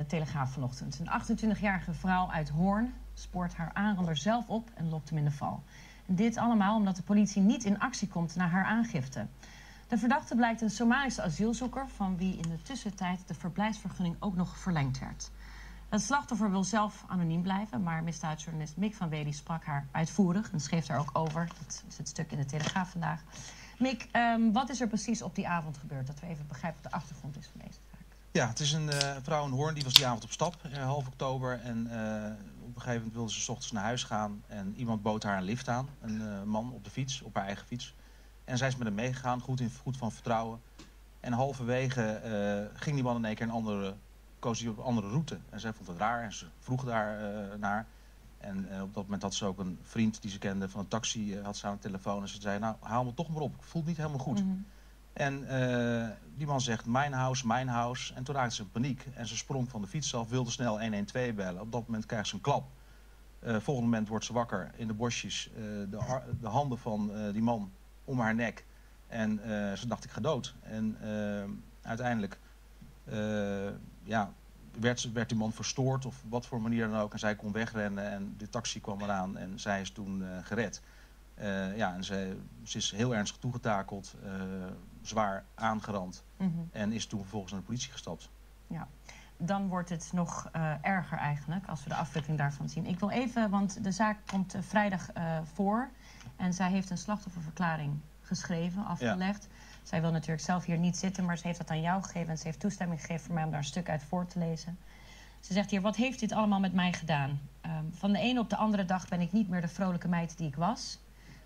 Telegraaf vanochtend. Een 28-jarige vrouw uit Hoorn spoort haar aanrander zelf op en lokt hem in de val. En dit allemaal omdat de politie niet in actie komt na haar aangifte. De verdachte blijkt een Somalische asielzoeker van wie in de tussentijd de verblijfsvergunning ook nog verlengd werd. Het slachtoffer wil zelf anoniem blijven, maar misdaadjournalist Mick van Wely sprak haar uitvoerig en schreef daar ook over. Dat is het stuk in de Telegraaf vandaag. Mick, wat is er precies op die avond gebeurd? Dat we even begrijpen wat de achtergrond is van deze zaak. Ja, het is een vrouw in Hoorn, die was die avond op stap, half oktober. En op een gegeven moment wilde ze 's ochtends naar huis gaan en iemand bood haar een lift aan. Een man op de fiets, op haar eigen fiets. En zij is met hem meegegaan, goed van vertrouwen. En halverwege ging die man in één keer koos hij op een andere route. En zij vond het raar en ze vroeg daar naar. En op dat moment had ze ook een vriend die ze kende van een taxi, had ze aan de telefoon. En ze zei, nou haal me toch maar op, ik voel het niet helemaal goed. En die man zegt, mijn huis. En toen raakte ze in paniek. En ze sprong van de fiets af, wilde snel 112 bellen. Op dat moment krijgt ze een klap. Volgende moment wordt ze wakker in de bosjes. De handen van die man om haar nek. En ze dacht, ik ga dood. En uiteindelijk werd die man verstoord of wat voor manier dan ook. En zij kon wegrennen en de taxi kwam eraan en zij is toen gered. En ze is heel ernstig toegetakeld, zwaar aangerand en is toen vervolgens naar de politie gestapt. Ja, dan wordt het nog erger eigenlijk als we de afwikkeling daarvan zien. Ik wil even, want de zaak komt vrijdag voor en zij heeft een slachtofferverklaring geschreven, afgelegd. Ja. Zij wil natuurlijk zelf hier niet zitten, maar ze heeft dat aan jou gegeven en ze heeft toestemming gegeven voor mij om daar een stuk uit voor te lezen. Ze zegt hier, wat heeft dit allemaal met mij gedaan? Van de ene op de andere dag ben ik niet meer de vrolijke meid die ik was.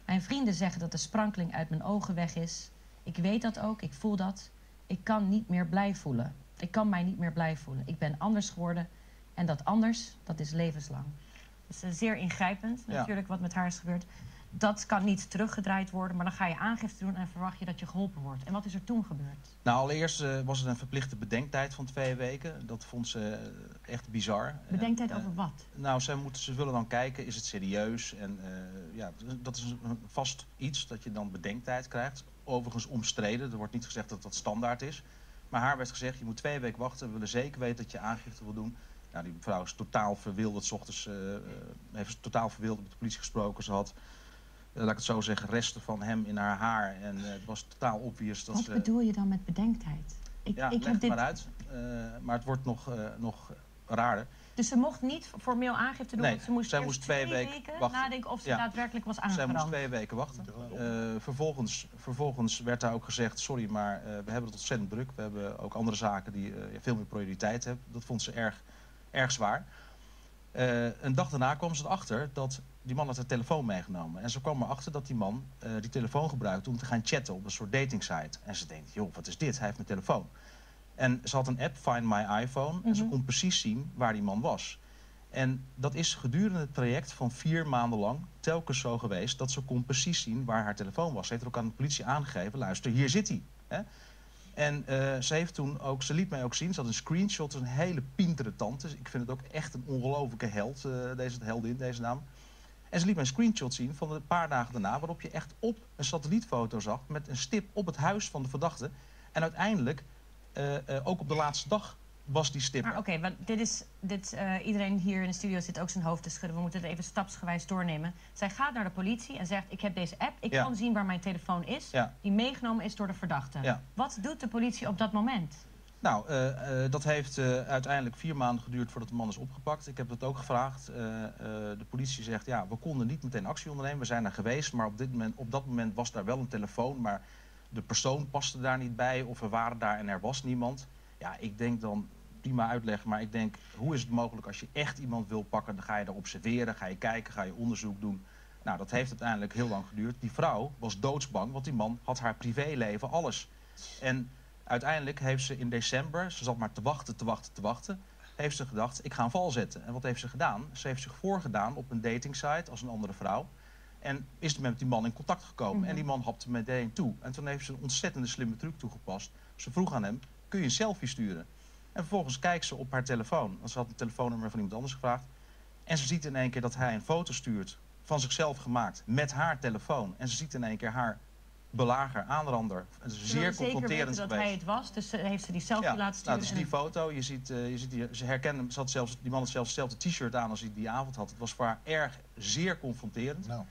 Mijn vrienden zeggen dat de sprankeling uit mijn ogen weg is. Ik weet dat ook, ik voel dat. Ik kan niet meer blij voelen. Ik kan mij niet meer blij voelen. Ik ben anders geworden en dat anders, dat is levenslang. Dat is zeer ingrijpend natuurlijk wat met haar is gebeurd. Dat kan niet teruggedraaid worden, maar dan ga je aangifte doen en verwacht je dat je geholpen wordt. En wat is er toen gebeurd? Nou, allereerst was het een verplichte bedenktijd van 2 weken. Dat vond ze echt bizar. Bedenktijd over wat? Nou, ze willen dan kijken, is het serieus? En dat is een vast iets, dat je dan bedenktijd krijgt. Overigens omstreden, er wordt niet gezegd dat dat standaard is. Maar haar werd gezegd, je moet 2 weken wachten, we willen zeker weten dat je aangifte wil doen. Nou, die mevrouw is totaal verwilderd, 's ochtends heeft totaal verwilderd met de politie gesproken. Ze had, laat ik het zo zeggen, resten van hem in haar haar. En het was totaal obvious dat wat bedoel je dan met bedenktijd? Ik leg het maar uit. Maar het wordt nog raarder. Dus ze mocht niet formeel aangifte doen? Nee, want zij moest 2 weken wachten. Nadenken of ze daadwerkelijk was aangerand. Zij moest 2 weken wachten. Vervolgens werd daar ook gezegd, sorry, maar we hebben het ontzettend druk. We hebben ook andere zaken die veel meer prioriteit hebben. Dat vond ze erg zwaar. Een dag daarna kwam ze erachter dat die man had de telefoon meegenomen. En ze kwam erachter dat die man die telefoon gebruikte om te gaan chatten op een soort datingsite. En ze denkt, joh, wat is dit? Hij heeft mijn telefoon. En ze had een app, Find My iPhone, en ze kon precies zien waar die man was. En dat is gedurende het traject van 4 maanden lang telkens zo geweest dat ze kon precies zien waar haar telefoon was. Ze heeft er ook aan de politie aangegeven, luister, hier zit hij. Hè? En ze liet mij ook zien, ze had een screenshot, een hele pintere tante. Ik vind het ook echt een ongelofelijke held, deze heldin, deze dame. En ze liet mij een screenshot zien van een paar dagen daarna, waarop je echt op een satellietfoto zag met een stip op het huis van de verdachte. En uiteindelijk, ook op de laatste dag, was die stip. Maar oké, want iedereen hier in de studio zit ook zijn hoofd te schudden. We moeten het even stapsgewijs doornemen. Zij gaat naar de politie en zegt, ik heb deze app. Ik kan zien waar mijn telefoon is, die meegenomen is door de verdachte. Ja. Wat doet de politie op dat moment? Nou, dat heeft uiteindelijk 4 maanden geduurd voordat de man is opgepakt. Ik heb dat ook gevraagd. De politie zegt, ja, we konden niet meteen actie ondernemen. We zijn er geweest, maar op dat moment was daar wel een telefoon. Maar de persoon paste daar niet bij of we waren daar en er was niemand. Ja, ik denk dan, prima uitleg, maar ik denk, hoe is het mogelijk als je echt iemand wil pakken, dan ga je daar observeren, ga je kijken, ga je onderzoek doen. Nou, dat heeft uiteindelijk heel lang geduurd. Die vrouw was doodsbang, want die man had haar privéleven, alles. En uiteindelijk heeft ze in december, ze zat maar te wachten, heeft ze gedacht, ik ga een val zetten. En wat heeft ze gedaan? Ze heeft zich voorgedaan op een datingsite als een andere vrouw. En is met die man in contact gekomen. En die man hapte meteen toe. En toen heeft ze een ontzettende slimme truc toegepast. Ze vroeg aan hem, kun je een selfie sturen? En vervolgens kijkt ze op haar telefoon. Want ze had een telefoonnummer van iemand anders gevraagd. En ze ziet in één keer dat hij een foto stuurt van zichzelf gemaakt met haar telefoon. En ze ziet in één keer haar belager, aanrander. Het is zeer confronterend dat geweest. hij het was, dus heeft ze die selfie laten Nou, sturen. dat is die foto. Je ziet ze herkennen, die man had zelfs hetzelfde t-shirt aan als hij die avond had. Het was voor haar erg zeer confronterend. Nou.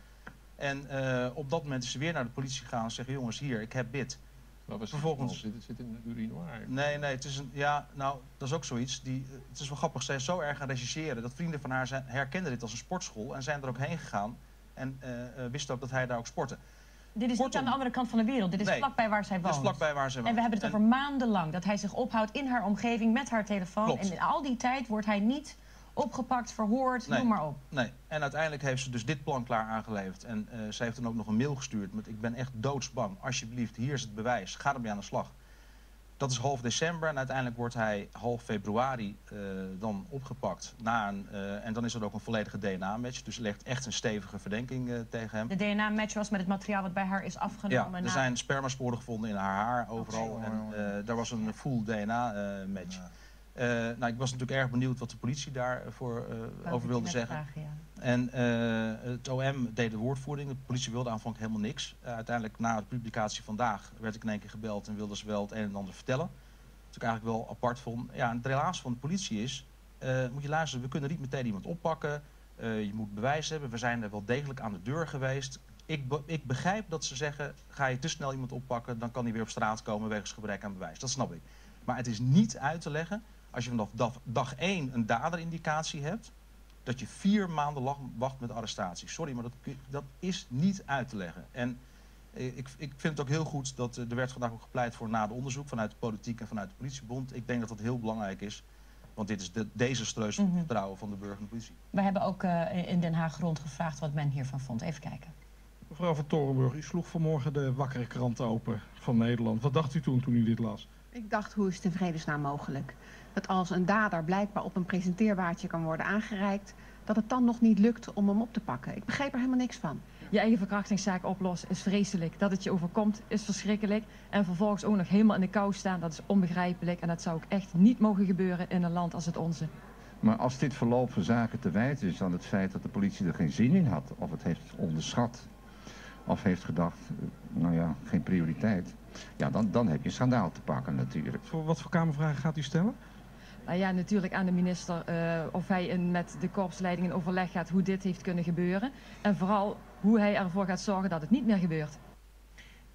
En op dat moment is ze weer naar de politie gegaan en zeggen: jongens, hier, ik heb dit. Vervolgens zit in een urinoir. Nee, het is nou, dat is ook zoiets. Het is wel grappig, zij is zo erg gaan rechercheren dat vrienden van haar herkenden dit als een sportschool en zijn er ook heen gegaan en wisten ook dat hij daar ook sportte. Dit is niet aan de andere kant van de wereld, dit is vlakbij waar zij woont. Dit is vlakbij waar zij woont. En we hebben het over maandenlang, dat hij zich ophoudt in haar omgeving met haar telefoon. Klopt. En in al die tijd wordt hij niet opgepakt, verhoord, noem maar op. Nee, en uiteindelijk heeft ze dus dit plan klaar aangeleverd. En ze heeft dan ook nog een mail gestuurd met: ik ben echt doodsbang, alsjeblieft, hier is het bewijs, ga ermee aan de slag. Dat is half december en uiteindelijk wordt hij half februari dan opgepakt. En dan is er ook een volledige DNA-match, dus er ligt echt een stevige verdenking tegen hem. De DNA-match was met het materiaal wat bij haar is afgenomen. Ja, er zijn spermasporen gevonden in haar haar overal en daar was een full DNA-match. Ik was natuurlijk erg benieuwd wat de politie daarvoor over wilde zeggen. Vragen, ja. En het OM deed de woordvoering. De politie wilde aanvankelijk helemaal niks. Uiteindelijk na de publicatie vandaag werd ik in één keer gebeld en wilden ze wel het een en ander vertellen. Wat ik eigenlijk wel apart vond. Ja, en het relaas van de politie is, moet je luisteren, we kunnen niet meteen iemand oppakken. Je moet bewijs hebben. We zijn er wel degelijk aan de deur geweest. Ik begrijp dat ze zeggen, ga je te snel iemand oppakken, dan kan hij weer op straat komen wegens gebrek aan bewijs. Dat snap ik. Maar het is niet uit te leggen, als je vanaf dag 1 een daderindicatie hebt, dat je 4 maanden wacht met arrestatie. Sorry, maar dat is niet uit te leggen. En ik vind het ook heel goed dat er werd vandaag ook gepleit voor nader onderzoek vanuit de politiek en vanuit de politiebond. Ik denk dat dat heel belangrijk is, want dit is desastreus voor het vertrouwen van de burger en de politie. We hebben ook in Den Haag rondgevraagd wat men hiervan vond. Even kijken. Mevrouw van Torenburg, u sloeg vanmorgen de wakkere krant open van Nederland. Wat dacht u toen u dit las? Ik dacht, hoe is het in vredesnaam mogelijk? Dat als een dader blijkbaar op een presenteerbaardje kan worden aangereikt, dat het dan nog niet lukt om hem op te pakken. Ik begreep er helemaal niks van. Je eigen verkrachtingszaak oplossen is vreselijk. Dat het je overkomt is verschrikkelijk. En vervolgens ook nog helemaal in de kou staan, dat is onbegrijpelijk. En dat zou ook echt niet mogen gebeuren in een land als het onze. Maar als dit verloop van zaken te wijten is aan het feit dat de politie er geen zin in had, of het heeft onderschat, of heeft gedacht, geen prioriteit, ja, dan heb je een schandaal te pakken natuurlijk. Wat voor kamervragen gaat u stellen? Nou ja, natuurlijk aan de minister of hij met de korpsleiding in overleg gaat hoe dit heeft kunnen gebeuren. En vooral hoe hij ervoor gaat zorgen dat het niet meer gebeurt.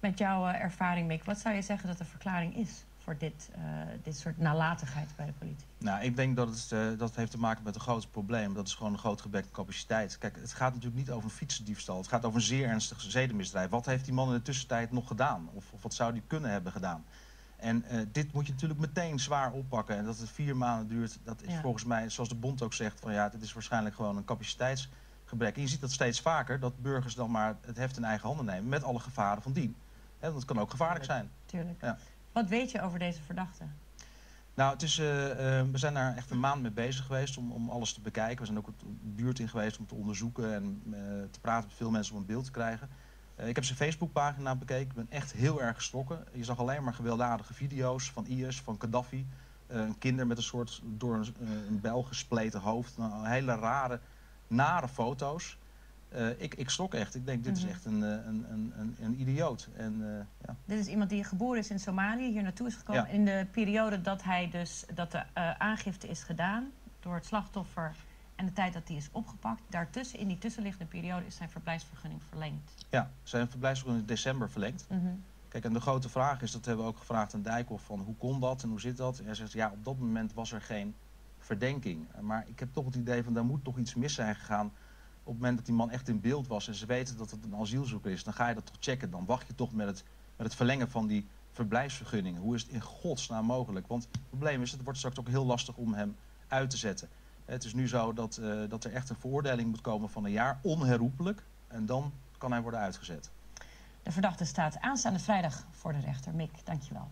Met jouw ervaring, Mick, wat zou je zeggen dat de verklaring is voor dit soort nalatigheid bij de politie? Nou, ik denk dat dat heeft te maken met een groot probleem. Dat is gewoon een groot gebrek aan capaciteit. Kijk, het gaat natuurlijk niet over een fietsendiefstal. Het gaat over een zeer ernstig zedenmisdrijf. Wat heeft die man in de tussentijd nog gedaan? Of wat zou die kunnen hebben gedaan? En dit moet je natuurlijk meteen zwaar oppakken. En dat het 4 maanden duurt, dat is volgens mij, zoals de bond ook zegt, van ja, dit is waarschijnlijk gewoon een capaciteitsgebrek. En je ziet dat steeds vaker, dat burgers dan maar het heft in eigen handen nemen, met alle gevaren van dien. Want het kan ook gevaarlijk zijn. Tuurlijk. Ja. Wat weet je over deze verdachte? Nou, we zijn daar echt een maand mee bezig geweest om alles te bekijken. We zijn ook de buurt in geweest om te onderzoeken en te praten met veel mensen om een beeld te krijgen. Ik heb zijn Facebookpagina bekeken. Ik ben echt heel erg geschrokken. Je zag alleen maar gewelddadige video's van IS, van Gaddafi. Een kinder met een soort door een bijl gespleten hoofd. Nou, hele rare, nare foto's. Ik schrok echt. Ik denk, dit is echt een idioot. Dit is iemand die geboren is in Somalië, hier naartoe is gekomen. Ja. In de periode dat de aangifte is gedaan door het slachtoffer en de tijd dat hij is opgepakt. Daartussen, in die tussenliggende periode, is zijn verblijfsvergunning verlengd. Ja, zijn verblijfsvergunning in december verlengd. Kijk, en de grote vraag is, dat hebben we ook gevraagd aan Dijkhoff, van hoe kon dat en hoe zit dat? En hij zegt, ja, op dat moment was er geen verdenking. Maar ik heb toch het idee van, daar moet toch iets mis zijn gegaan. Op het moment dat die man echt in beeld was en ze weten dat het een asielzoeker is, dan ga je dat toch checken. Dan wacht je toch met het verlengen van die verblijfsvergunning. Hoe is het in godsnaam mogelijk? Want het probleem is, het wordt straks ook heel lastig om hem uit te zetten. Het is nu zo dat er echt een veroordeling moet komen van 1 jaar, onherroepelijk. En dan kan hij worden uitgezet. De verdachte staat aanstaande vrijdag voor de rechter. Mick, dankjewel.